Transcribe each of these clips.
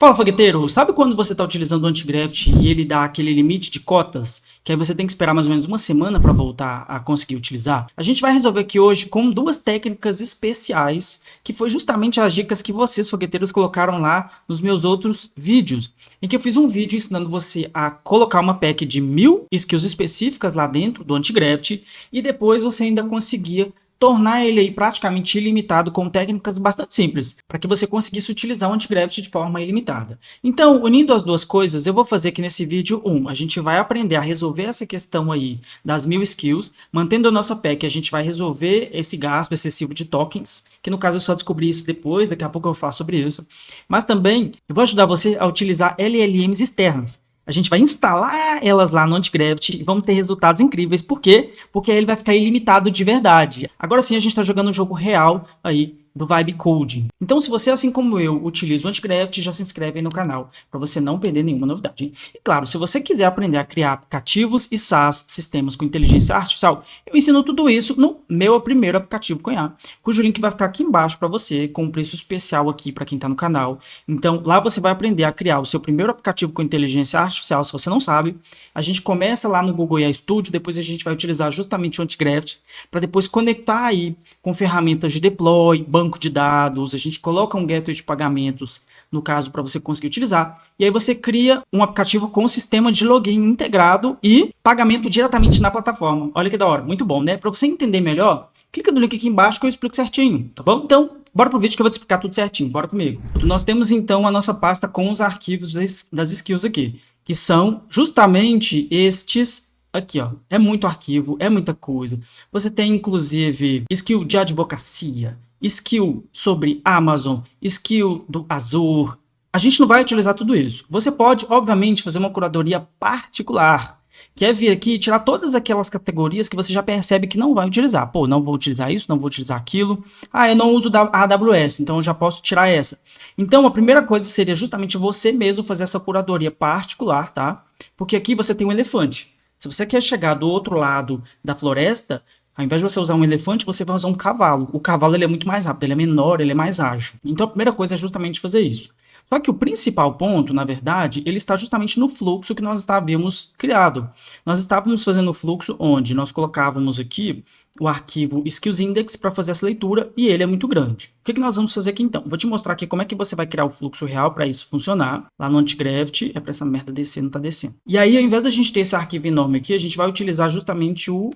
Fala, fogueteiro! Sabe quando você está utilizando o Antigraft e ele dá aquele limite de cotas, que aí você tem que esperar mais ou menos uma semana para voltar a conseguir utilizar? A gente vai resolver aqui hoje com duas técnicas especiais, que foi justamente as dicas que vocês, fogueteiros, colocaram lá nos meus outros vídeos, em que eu fiz um vídeo ensinando você a colocar uma pack de 1000 skills específicas lá dentro do Antigraft e depois você ainda conseguia tornar ele aí praticamente ilimitado com técnicas bastante simples, para que você conseguisse utilizar o Antigraft de forma ilimitada. Então, unindo as duas coisas, eu vou fazer aqui nesse vídeo a gente vai aprender a resolver essa questão aí das 1000 skills, mantendo a nossa pack, a gente vai resolver esse gasto excessivo de tokens, que no caso eu só descobri isso depois, daqui a pouco eu falo sobre isso, mas também eu vou ajudar você a utilizar LLMs externas. A gente vai instalar elas lá no Antigraft e vamos ter resultados incríveis. Por quê? Porque aí ele vai ficar ilimitado de verdade. Agora sim, a gente está jogando um jogo real aí do Vibe Coding. Então, se você, assim como eu, utiliza o Antigraft, já se inscreve aí no canal, para você não perder nenhuma novidade, hein? E claro, se você quiser aprender a criar aplicativos e SaaS, sistemas com inteligência artificial, eu ensino tudo isso no meu primeiro aplicativo com IA, cujo link vai ficar aqui embaixo para você, com um preço especial aqui para quem está no canal. Então, lá você vai aprender a criar o seu primeiro aplicativo com inteligência artificial, se você não sabe. A gente começa lá no Google IA Studio, depois a gente vai utilizar justamente o Antigraft, para depois conectar aí com ferramentas de deploy, banco de dados, a gente coloca um gateway de pagamentos, no caso, para você conseguir utilizar, e aí você cria um aplicativo com sistema de login integrado e pagamento diretamente na plataforma. Olha que da hora, muito bom, né? Para você entender melhor, clica no link aqui embaixo que eu explico certinho, tá bom? Então, bora pro vídeo que eu vou te explicar tudo certinho, bora comigo. Nós temos então a nossa pasta com os arquivos das skills aqui, que são justamente estes aqui, ó. É muito arquivo, é muita coisa. Você tem, inclusive, skill de advocacia, skill sobre Amazon, skill do Azure. A gente não vai utilizar tudo isso. Você pode, obviamente, fazer uma curadoria particular, que é vir aqui e tirar todas aquelas categorias que você já percebe que não vai utilizar. Pô, não vou utilizar isso, não vou utilizar aquilo. Ah, eu não uso a AWS, então eu já posso tirar essa. Então, a primeira coisa seria justamente você mesmo fazer essa curadoria particular, tá? Porque aqui você tem um elefante. Se você quer chegar do outro lado da floresta, ao invés de você usar um elefante, você vai usar um cavalo. O cavalo ele é muito mais rápido, ele é menor, ele é mais ágil. Então a primeira coisa é justamente fazer isso. Só que o principal ponto, na verdade, ele está justamente no fluxo que nós estávamos criado. Nós estávamos fazendo o fluxo onde nós colocávamos aqui o arquivo skillsindex para fazer essa leitura e ele é muito grande. O que nós vamos fazer aqui então? Vou te mostrar aqui como é que você vai criar o fluxo real para isso funcionar. Lá no Antigraft, é para essa merda descer, não está descendo. E aí, ao invés da gente ter esse arquivo enorme aqui, a gente vai utilizar justamente o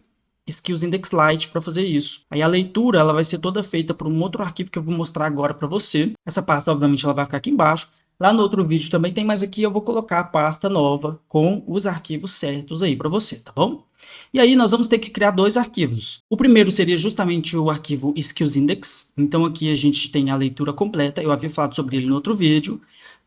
skillsindex Lite para fazer isso. Aí a leitura ela vai ser toda feita por um outro arquivo que eu vou mostrar agora para você. Essa pasta, obviamente, ela vai ficar aqui embaixo. Lá no outro vídeo também tem, mas aqui eu vou colocar a pasta nova com os arquivos certos aí para você, tá bom? E aí nós vamos ter que criar dois arquivos. O primeiro seria justamente o arquivo skillsindex. Então aqui a gente tem a leitura completa, eu havia falado sobre ele no outro vídeo.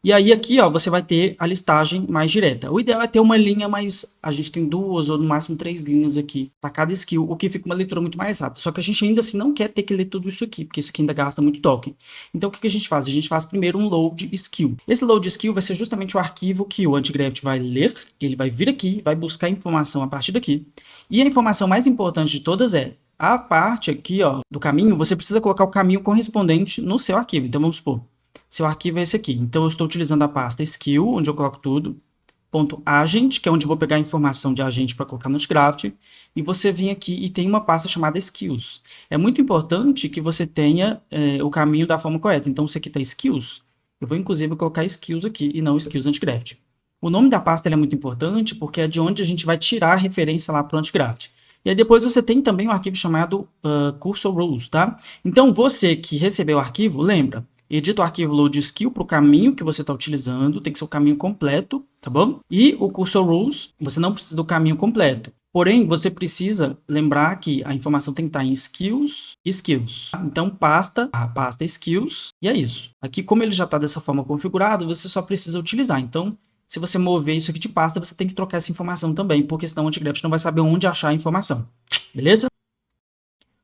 E aí aqui, ó, você vai ter a listagem mais direta. O ideal é ter uma linha, mas a gente tem duas ou no máximo 3 linhas aqui para cada skill, o que fica uma leitura muito mais rápida. Só que a gente ainda assim não quer ter que ler tudo isso aqui, porque isso aqui ainda gasta muito token. Então o que a gente faz? A gente faz primeiro um load skill. Esse load skill vai ser justamente o arquivo que o Antigraft vai ler, ele vai vir aqui, vai buscar informação a partir daqui. E a informação mais importante de todas é a parte aqui, ó, do caminho, você precisa colocar o caminho correspondente no seu arquivo. Então vamos supor, seu arquivo é esse aqui. Então, eu estou utilizando a pasta skill, onde eu coloco tudo, .agent, que é onde eu vou pegar a informação de agente para colocar no Antigraft, e você vem aqui e tem uma pasta chamada skills. É muito importante que você tenha o caminho da forma correta. Então, se aqui está skills, eu vou inclusive colocar skills aqui e não skills Antigraft. O nome da pasta é muito importante porque é de onde a gente vai tirar a referência lá para o Antigraft. E aí depois você tem também um arquivo chamado cursor rules, tá? Então, você que recebeu o arquivo, lembra, edita o arquivo load skill para o caminho que você está utilizando, tem que ser o caminho completo, tá bom? E o cursor rules, você não precisa do caminho completo. Porém, você precisa lembrar que a informação tem que estar em skills. Então, a pasta skills, e é isso. Aqui, como ele já está dessa forma configurado, você só precisa utilizar. Então, se você mover isso aqui de pasta, você tem que trocar essa informação também, porque senão o Antigraft não vai saber onde achar a informação. Beleza?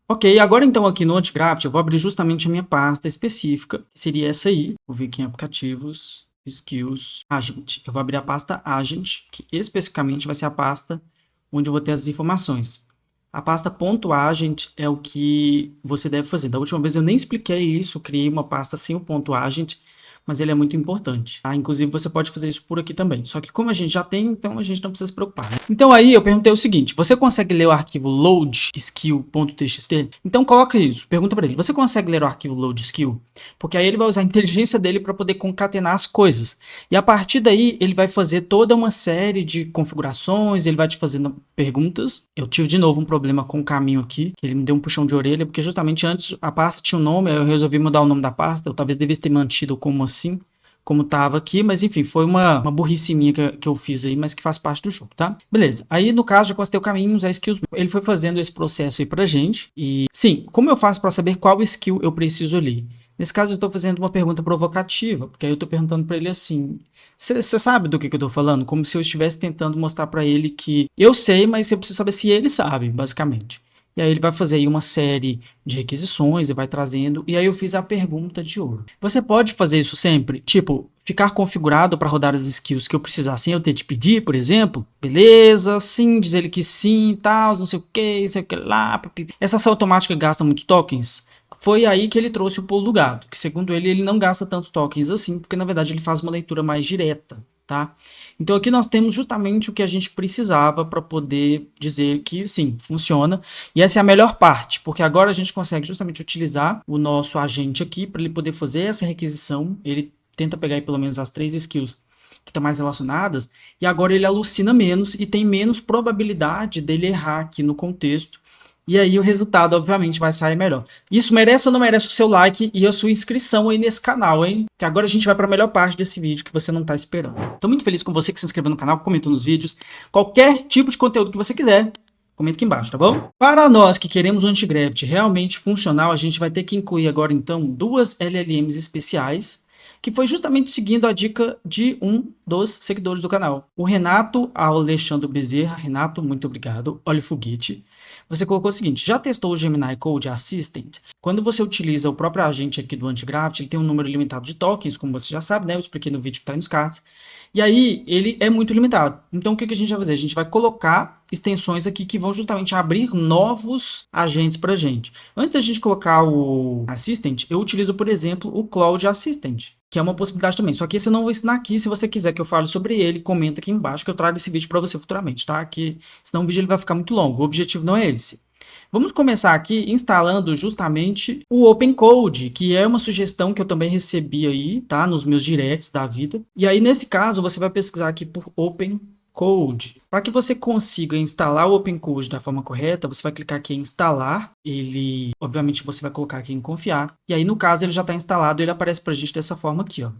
Ok, agora então aqui no Antigraft eu vou abrir justamente a minha pasta específica, que seria essa aí. Vou vir aqui em aplicativos, skills, agent. Eu vou abrir a pasta agent, que especificamente vai ser a pasta onde eu vou ter as informações. A pasta .agent é o que você deve fazer. Da última vez eu nem expliquei isso, eu criei uma pasta sem o .agent, mas ele é muito importante, tá? Inclusive, você pode fazer isso por aqui também. Só que como a gente já tem, então a gente não precisa se preocupar, né? Então aí eu perguntei o seguinte, você consegue ler o arquivo load skill.txt? Então coloca isso, pergunta para ele, você consegue ler o arquivo load skill? Porque aí ele vai usar a inteligência dele para poder concatenar as coisas. E a partir daí, ele vai fazer toda uma série de configurações, ele vai te fazendo perguntas. Eu tive de novo um problema com o caminho aqui, que ele me deu um puxão de orelha, porque justamente antes a pasta tinha um nome, aí eu resolvi mudar o nome da pasta, eu talvez devesse ter mantido como assim, como estava aqui, mas enfim, foi uma burrice minha que eu fiz aí, mas que faz parte do jogo, tá? Beleza, aí no caso já constei o caminho, usar skills, ele foi fazendo esse processo aí pra gente, e sim, como eu faço para saber qual skill eu preciso ali? Nesse caso eu estou fazendo uma pergunta provocativa, porque aí eu estou perguntando para ele assim, você sabe do que eu estou falando? Como se eu estivesse tentando mostrar para ele que eu sei, mas eu preciso saber se ele sabe, basicamente. E aí ele vai fazer aí uma série de requisições e vai trazendo. E aí eu fiz a pergunta de ouro. Você pode fazer isso sempre? Tipo, ficar configurado para rodar as skills que eu precisar sem eu ter de pedir, por exemplo? Beleza, sim, diz ele que sim, tal, não sei o que, não sei o que lá. Essa ação automática gasta muitos tokens? Foi aí que ele trouxe o pulo do gato, que segundo ele não gasta tantos tokens assim, porque na verdade ele faz uma leitura mais direta, tá? Então aqui nós temos justamente o que a gente precisava para poder dizer que sim, funciona. E essa é a melhor parte, porque agora a gente consegue justamente utilizar o nosso agente aqui para ele poder fazer essa requisição. Ele tenta pegar aí pelo menos as 3 skills que estão mais relacionadas, e agora ele alucina menos e tem menos probabilidade dele errar aqui no contexto. E aí o resultado, obviamente, vai sair melhor. Isso merece ou não merece o seu like e a sua inscrição aí nesse canal, hein? Que agora a gente vai para a melhor parte desse vídeo que você não está esperando. Estou muito feliz com você que se inscreveu no canal, comentou nos vídeos. Qualquer tipo de conteúdo que você quiser, comenta aqui embaixo, tá bom? Para nós que queremos o Antigraft realmente funcional, a gente vai ter que incluir agora, então, 2 LLMs especiais, que foi justamente seguindo a dica de um dos seguidores do canal. O Renato Alexandre Bezerra. Renato, muito obrigado. Olha o foguete. Você colocou o seguinte, já testou o Gemini Code Assistant? Quando você utiliza o próprio agente aqui do Antigraft, ele tem um número limitado de tokens, como você já sabe, né? Eu expliquei no vídeo que está aí nos cards. E aí, ele é muito limitado. Então, o que a gente vai fazer? A gente vai colocar extensões aqui que vão justamente abrir novos agentes para a gente. Antes da gente colocar o Assistant, eu utilizo, por exemplo, o Cloud Assistant, que é uma possibilidade também. Só que esse eu não vou ensinar aqui. Se você quiser que eu fale sobre ele, comenta aqui embaixo que eu trago esse vídeo para você futuramente, tá? Que senão o vídeo ele vai ficar muito longo. O objetivo não é esse. Vamos começar aqui instalando justamente o OpenCode, que é uma sugestão que eu também recebi aí, tá? Nos meus directs da vida. E aí, nesse caso, você vai pesquisar aqui por OpenCode. Para que você consiga instalar o OpenCode da forma correta, você vai clicar aqui em instalar. Ele, obviamente, você vai colocar aqui em confiar. E aí, no caso, ele já está instalado, ele aparece para a gente dessa forma aqui, ó.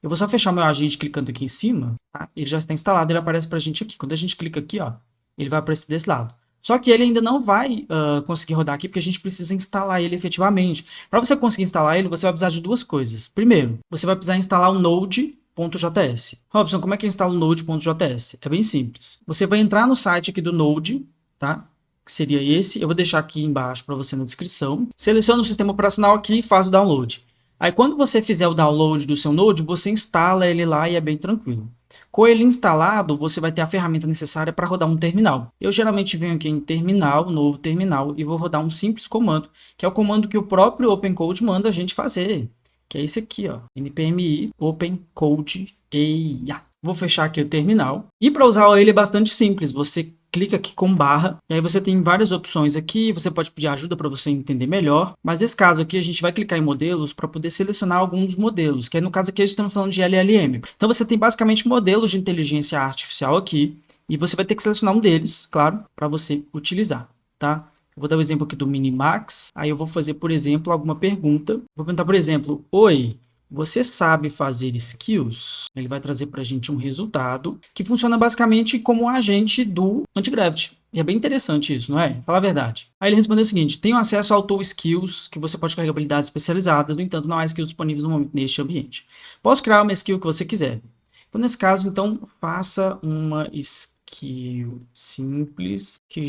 Eu vou só fechar meu agente clicando aqui em cima, tá? Ele já está instalado, ele aparece para a gente aqui. Quando a gente clica aqui, ó, ele vai aparecer desse lado. Só que ele ainda não vai conseguir rodar aqui, porque a gente precisa instalar ele efetivamente. Para você conseguir instalar ele, você vai precisar de 2 coisas. Primeiro, você vai precisar instalar o Node.js. Robson, como é que eu instalo o Node.js? É bem simples. Você vai entrar no site aqui do Node, tá? Que seria esse. Eu vou deixar aqui embaixo para você na descrição. Seleciona o sistema operacional aqui e faz o download. Aí quando você fizer o download do seu Node, você instala ele lá e é bem tranquilo. Com ele instalado, você vai ter a ferramenta necessária para rodar um terminal. Eu geralmente venho aqui em terminal, novo terminal, e vou rodar um simples comando, que é o comando que o próprio OpenCode manda a gente fazer, que é esse aqui, ó, npmi OpenCode EIA. Vou fechar aqui o terminal. E para usar ele é bastante simples, você clica aqui com barra, e aí você tem várias opções aqui, você pode pedir ajuda para você entender melhor, mas nesse caso aqui a gente vai clicar em modelos para poder selecionar alguns dos modelos, que aí no caso aqui a gente estamos falando de LLM. Então você tem basicamente modelos de inteligência artificial aqui, e você vai ter que selecionar um deles, claro, para você utilizar, tá? Eu vou dar o exemplo aqui do Minimax, aí eu vou fazer, por exemplo, alguma pergunta. Vou perguntar, por exemplo, oi, você sabe fazer skills? Ele vai trazer para a gente um resultado que funciona basicamente como um agente do Antigraft. E é bem interessante isso, não é? Fala a verdade. Aí ele respondeu o seguinte, tenho acesso ao tool skills, que você pode carregar habilidades especializadas, no entanto não há skills disponíveis no momento neste ambiente. Posso criar uma skill que você quiser. Então nesse caso, então, faça uma skill simples que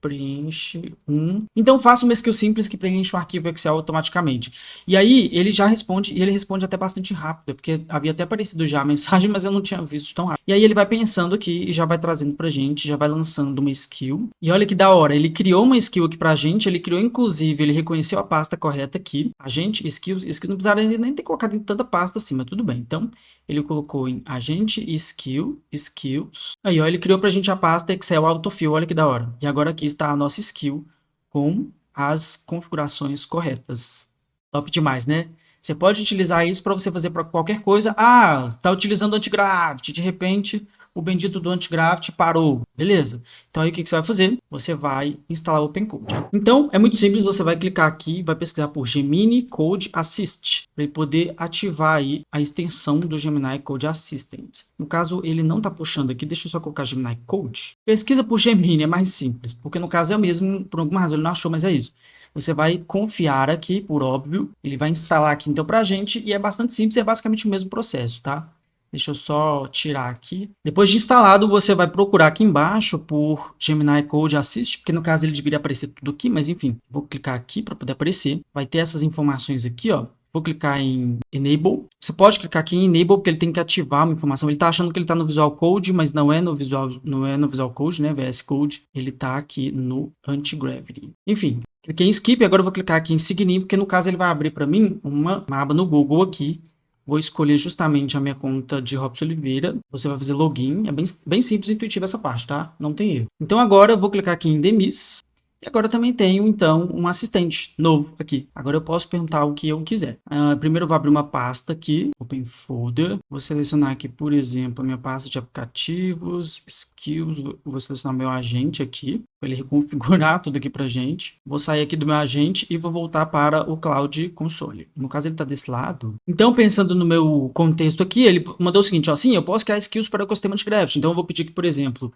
preenche um. Então faça uma skill simples que preenche o arquivo Excel automaticamente. E aí ele já responde, e ele responde até bastante rápido, porque havia até aparecido já a mensagem, mas eu não tinha visto tão rápido. E aí ele vai pensando aqui e já vai trazendo pra gente, já vai lançando uma skill. E olha que da hora, ele criou uma skill aqui pra gente, ele criou inclusive, ele reconheceu a pasta correta aqui. Agente, skills não precisaria nem ter colocado em tanta pasta assim, mas tudo bem. Então ele colocou em agente, skills. Aí ó, ele criou pra gente a pasta Excel Autofill, olha que da hora. E agora aqui está a nossa skill com as configurações corretas. Top demais, né? Você pode utilizar isso para você fazer para qualquer coisa. Ah, tá utilizando o anti-graft, de repente o bendito do anti-graft parou. Beleza. Então aí o que você vai fazer? Você vai instalar o OpenCode. Então é muito simples, você vai clicar aqui, vai pesquisar por Gemini Code Assist, para ele poder ativar aí a extensão do Gemini Code Assistant. No caso, ele não está puxando aqui, deixa eu só colocar Gemini Code. Pesquisa por Gemini, é mais simples, porque no caso é o mesmo, por alguma razão ele não achou, mas é isso. Você vai confiar aqui, por óbvio, ele vai instalar aqui então pra gente, e é bastante simples, é basicamente o mesmo processo, tá? Deixa eu só tirar aqui. Depois de instalado, você vai procurar aqui embaixo por Gemini Code Assist, porque no caso ele deveria aparecer tudo aqui, mas enfim, vou clicar aqui para poder aparecer. Vai ter essas informações aqui, ó. Vou clicar em Enable. Você pode clicar aqui em Enable, porque ele tem que ativar uma informação. Ele está achando que ele está no Visual Code, mas não é no Visual Code, né? VS Code. Ele está aqui no Anti-Gravity. Enfim, cliquei em Skip, agora eu vou clicar aqui em Sign, porque no caso ele vai abrir para mim uma aba no Google aqui. Vou escolher justamente a minha conta de Robson Oliveira. Você vai fazer login. É bem simples e intuitivo essa parte, tá? Não tem erro. Então agora eu vou clicar aqui em Demis. E agora eu também tenho, então, um assistente novo aqui. Agora eu posso perguntar o que eu quiser. Primeiro eu vou abrir uma pasta aqui, Open Folder. Vou selecionar aqui, por exemplo, a minha pasta de aplicativos, skills. Vou selecionar meu agente aqui, para ele reconfigurar tudo aqui pra gente. Vou sair aqui do meu agente e vou voltar para o Cloud Console. No caso, ele está desse lado. Então, pensando no meu contexto aqui, ele mandou o seguinte, ó, sim, eu posso criar skills para o ecossistema de Craft. Então, eu vou pedir que, por exemplo,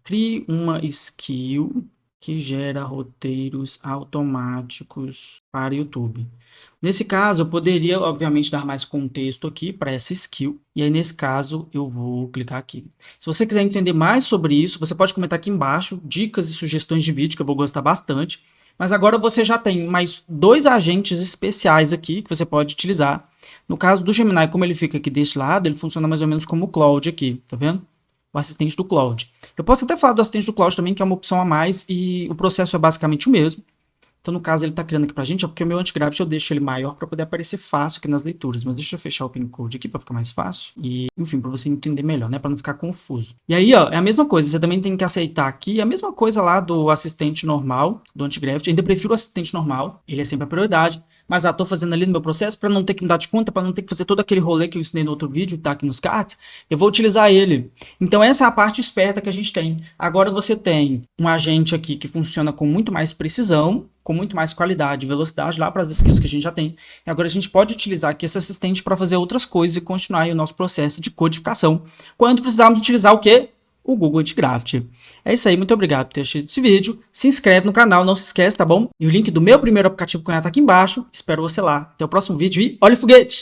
crie uma skill que gera roteiros automáticos para YouTube. Nesse caso, eu poderia, obviamente, dar mais contexto aqui para essa skill. E aí, nesse caso, eu vou clicar aqui. Se você quiser entender mais sobre isso, você pode comentar aqui embaixo dicas e sugestões de vídeo, que eu vou gostar bastante. Mas agora você já tem mais 2 agentes especiais aqui que você pode utilizar. No caso do Gemini, como ele fica aqui deste lado, ele funciona mais ou menos como o Claude aqui, tá vendo? O assistente do Cloud. Eu posso até falar do assistente do Cloud também, que é uma opção a mais, e o processo é basicamente o mesmo. Então, no caso, ele está criando aqui para a gente, porque o meu anti-gravity eu deixo ele maior para poder aparecer fácil aqui nas leituras. Mas deixa eu fechar o OpenCode aqui para ficar mais fácil. E, enfim, para você entender melhor, né? Para não ficar confuso. E aí, ó, é a mesma coisa. Você também tem que aceitar aqui a mesma coisa lá do assistente normal, do anti-gravity. Ainda prefiro o assistente normal. Ele é sempre a prioridade. Mas estou fazendo ali no meu processo para não ter que me dar de conta, para não ter que fazer todo aquele rolê que eu ensinei no outro vídeo, tá aqui nos cards, eu vou utilizar ele. Então essa é a parte esperta que a gente tem. Agora você tem um agente aqui que funciona com muito mais precisão, com muito mais qualidade e velocidade lá para as skills que a gente já tem. E agora a gente pode utilizar aqui esse assistente para fazer outras coisas e continuar aí o nosso processo de codificação. Quando precisarmos utilizar o quê? O Google Anti-Graft. É isso aí, muito obrigado por ter assistido esse vídeo. Se inscreve no canal, não se esquece, tá bom? E o link do meu primeiro aplicativo cunhado tá aqui embaixo. Espero você lá. Até o próximo vídeo e olha o foguete!